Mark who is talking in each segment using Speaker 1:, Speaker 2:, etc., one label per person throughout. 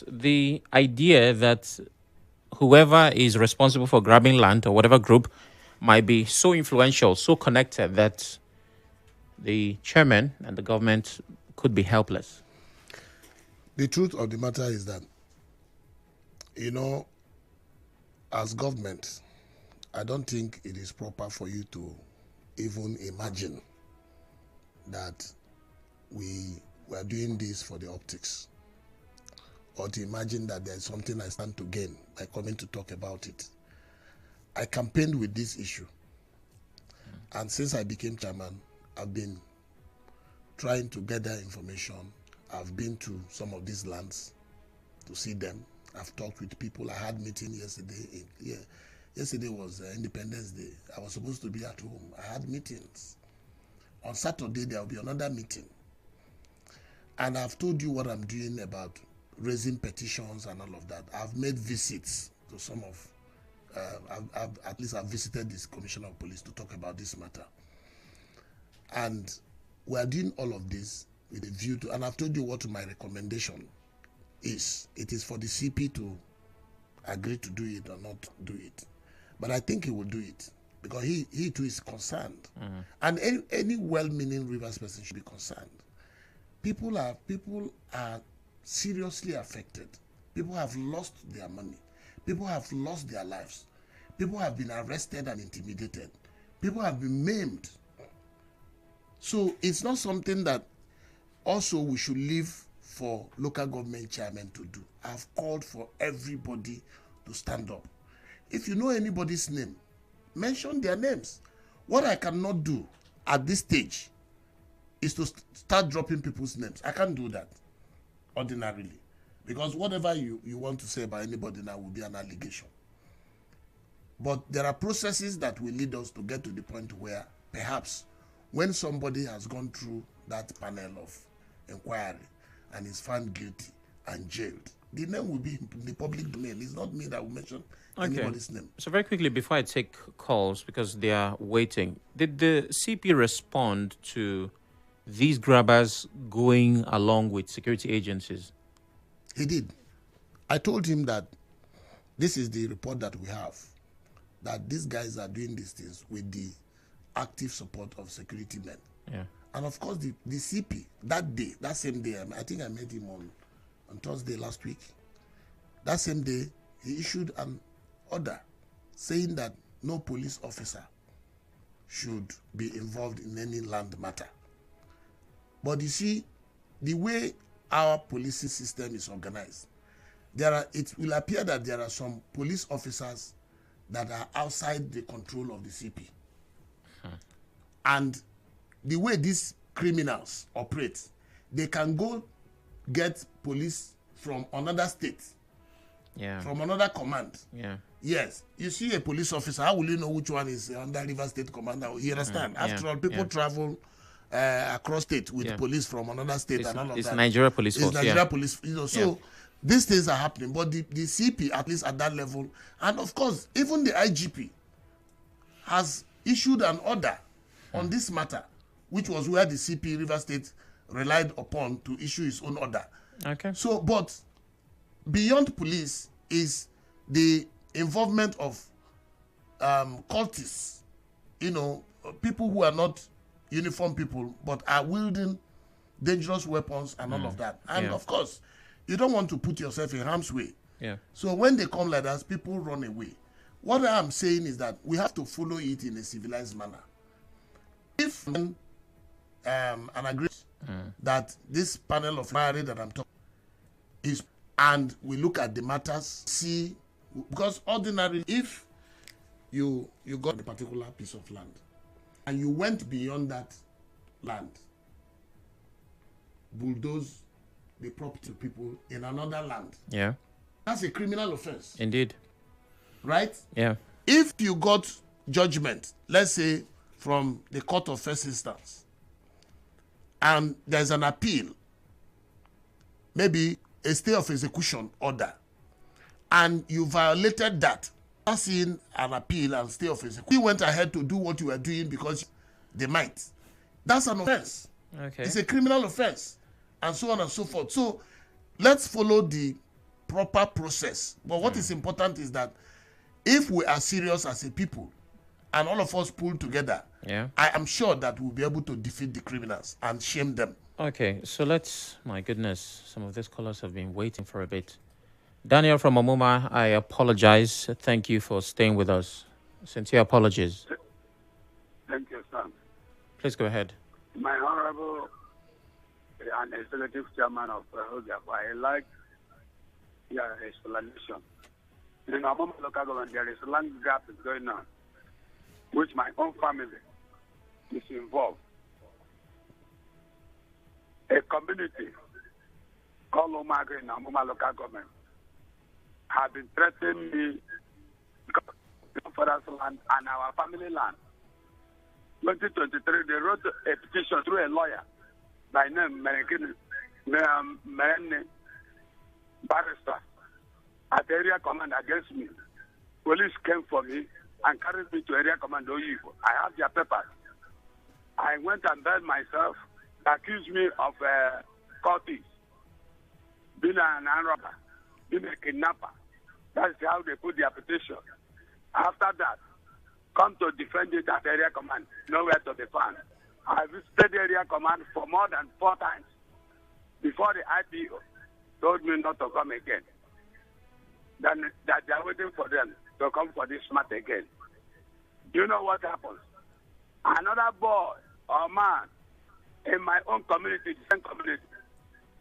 Speaker 1: but the idea that whoever is responsible for grabbing land or whatever group might be so influential, so connected that the chairman and the government could be helpless.
Speaker 2: The truth of the matter is that, as government, I don't think it is proper for you to even imagine that we were doing this for the optics, or to imagine that there's something I stand to gain by coming to talk about it. I campaigned with this issue, and since I became chairman, I've been trying to gather information. I've been to some of these lands to see them. I've talked with people. I had meeting yesterday. Yesterday was Independence Day. I was supposed to be at home. I had meetings. On Saturday, there will be another meeting. And I've told you what I'm doing about raising petitions and all of that. I've made visits to some of, I've visited this Commissioner of Police to talk about this matter. And we are doing all of this with a view to, and I've told you what my recommendation is. It is for the CP to agree to do it or not do it. But I think he will do it because he too is concerned. Mm-hmm. And any well-meaning Rivers person should be concerned. People are seriously affected. People have lost their money. People have lost their lives. People have been arrested and intimidated. People have been maimed. So it's not something that also we should leave for local government chairmen to do. I've called for everybody to stand up. If you know anybody's name, mention their names. What I cannot do at this stage is to start dropping people's names. I can't do that ordinarily, because whatever you want to say about anybody now will be an allegation. But there are processes that will lead us to get to the point where perhaps when somebody has gone through that panel of inquiry and is found guilty and jailed, the name will be in the public domain. It's not me that will mention anybody's name.
Speaker 1: So very quickly, before I take calls, because they are waiting, did the CP respond to these grabbers going along with security agencies?
Speaker 2: He did. I told him that this is the report that we have, that these guys are doing these things with the active support of security men.
Speaker 1: Yeah.
Speaker 2: And of course, the CP, that same day, I think I met him on Thursday last week. That same day, he issued an order saying that no police officer should be involved in any land matter. But you see, the way our policing system is organized, it will appear that there are some police officers that are outside the control of the CP. And the way these criminals operate, they can go get police from another state, from another command. Yeah. Yes. You see a police officer, how will you know which one is under River State Commander? You understand? After all, people travel across state with police from another state and all of that.
Speaker 1: It's Nigeria Police Force.
Speaker 2: It's Nigeria Police. So these things are happening. But the CP, at least at that level, and of course, even the IGP has issued an order on this matter, which was where the CP River State relied upon to issue his own order.
Speaker 1: Okay.
Speaker 2: So, but beyond police is the involvement of cultists, people who are not uniform people, but are wielding dangerous weapons and all of that. And of course, you don't want to put yourself in harm's way.
Speaker 1: Yeah. So
Speaker 2: when they come like that, people run away. What I am saying is that we have to follow it in a civilized manner. If an agreement that this panel of inquiry that I'm talking is, and we look at the matters, see, because ordinarily, if you got a particular piece of land and you went beyond that land, bulldoze the property of people in another land, that's a criminal offense.
Speaker 1: Indeed.
Speaker 2: Right?
Speaker 1: Yeah.
Speaker 2: If you got judgment, let's say from the court of first instance, and there's an appeal, maybe a stay of execution order, and you violated that, seeing an appeal and stay of execution, you went ahead to do what you were doing because they might. That's an offense.
Speaker 1: Okay.
Speaker 2: It's a criminal offense, and so on and so forth. So let's follow the proper process. But what is important is that if we are serious as a people and all of us pull together, I am sure that we'll be able to defeat the criminals and shame them.
Speaker 1: Okay, so my goodness, some of these callers have been waiting for a bit. Daniel from Omuma, I apologize. Thank you for staying with us. Sincere apologies.
Speaker 3: Thank you, Sam.
Speaker 1: Please go ahead.
Speaker 3: My honorable and executive chairman of Obio, I like your explanation. In our local government, there is a land gap is going on, which my own family is involved. A community called Omago in our local government have been threatening me because for us land and our family land. 2023, they wrote a petition through a lawyer by name Merene Barrister at area command against me. Police came for me and carried me to area command Oyibo. I have their papers. I went and bailed myself. They accused me of cultists, being an armed robber, being a kidnapper. That's how they put their petition. After that, come to defend it at area command, nowhere to be found. I visited area command for more than 4 times before the IPO told me not to come again. Then that they are waiting for them to come for this matter again. Do you know what happens? Another boy or man in my own community, the same community,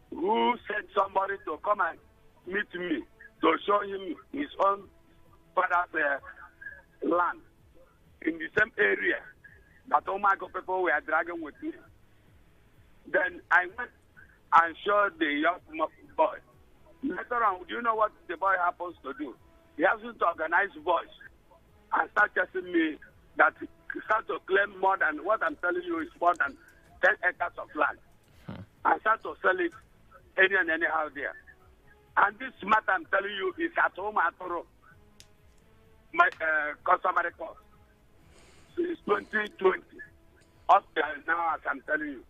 Speaker 3: who sent somebody to come and meet me to show him his own father's land in the same area that Omago people were dragging with me. Then I went and showed the young boy. Later on, do you know what the boy happens to do? He happens to organize boys and start telling me that he start to claim more than what I'm telling you is more than 10 acres of land. And start to sell it any and anyhow there. And this matter I'm telling you is at home at my customary court since 2020 up till now, as I'm telling you.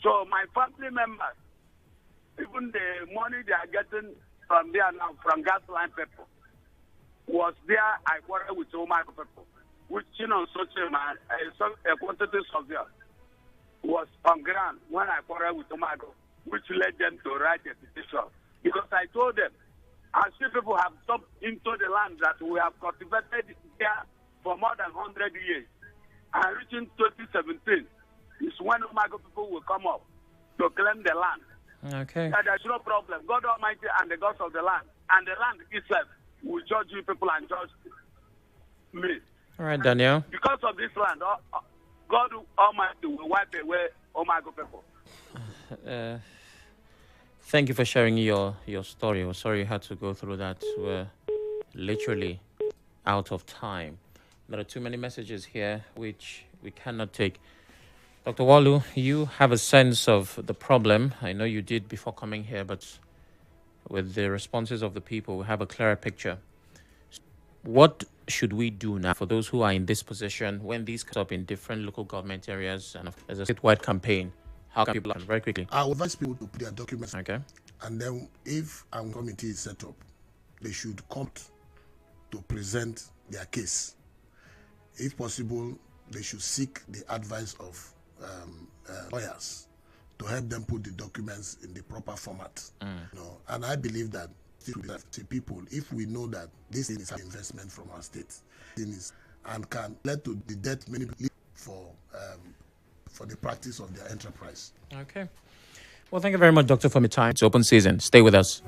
Speaker 3: So my family members, even the money they are getting from there now, from gas line people, was there. I quarreled with Omago people, which, you know, such a quantity surveyor was on ground when I quarreled with Omago, which led them to write a petition. Because I told them, as people have stopped into the land that we have cultivated here for more than 100 years, and reaching 2017 is when Omago people will come up to claim the land.
Speaker 1: Okay.
Speaker 3: And there's no problem. God Almighty and the gods of the land and the land itself will judge you people and judge me.
Speaker 1: All right, Daniel.
Speaker 3: Because of this land, God Almighty will wipe away Omago people.
Speaker 1: Thank you for sharing your story. We're sorry you had to go through that. We're literally out of time. There are too many messages here which we cannot take. Dr. Worlu, you have a sense of the problem. I know you did before coming here, but with the responses of the people, we have a clearer picture. What should we do now for those who are in this position when these come up in different local government areas and as a statewide campaign? How can people, very quickly?
Speaker 2: I would advise people to put their documents.
Speaker 1: Okay.
Speaker 2: And then if a committee is set up, they should come to present their case. If possible, they should seek the advice of lawyers to help them put the documents in the proper format. You know, and I believe that people, if we know that this is an investment from our state, and can lead to the debt many people for the practice of their enterprise.
Speaker 1: Okay. Well, thank you very much, Doctor, for your time. It's open season. Stay with us.